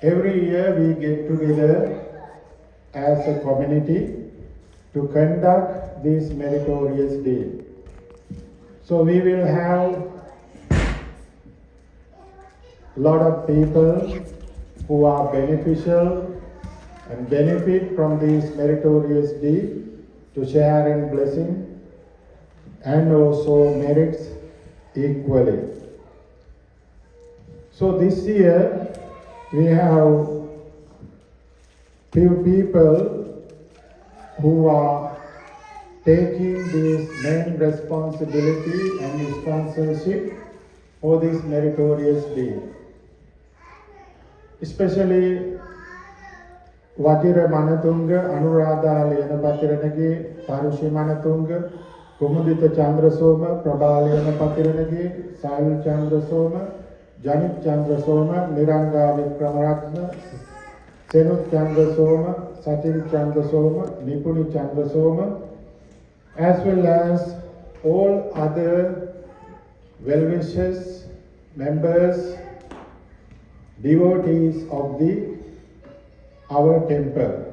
Every year we get together as a community to conduct this meritorious day. So we will have a lot of people who are beneficial and benefit from this meritorious day to share in blessing and also merits equally. So this year we have few people who are taking this main responsibility and sponsorship for this meritorious day. Especially Vajira Manatunga, Anuradha Lena Patiranagi, Parushi Manatunga, Kumudita Chandrasoma, Prabhalena Patiranagi, Sahil Chandrasoma, Janit Chandrasoma, Niranga Vikramaratna, Senut Chandrasoma, Satin Chandrasoma, Nipuni Chandrasoma, as well as all other well-wishers, members, devotees of our temple.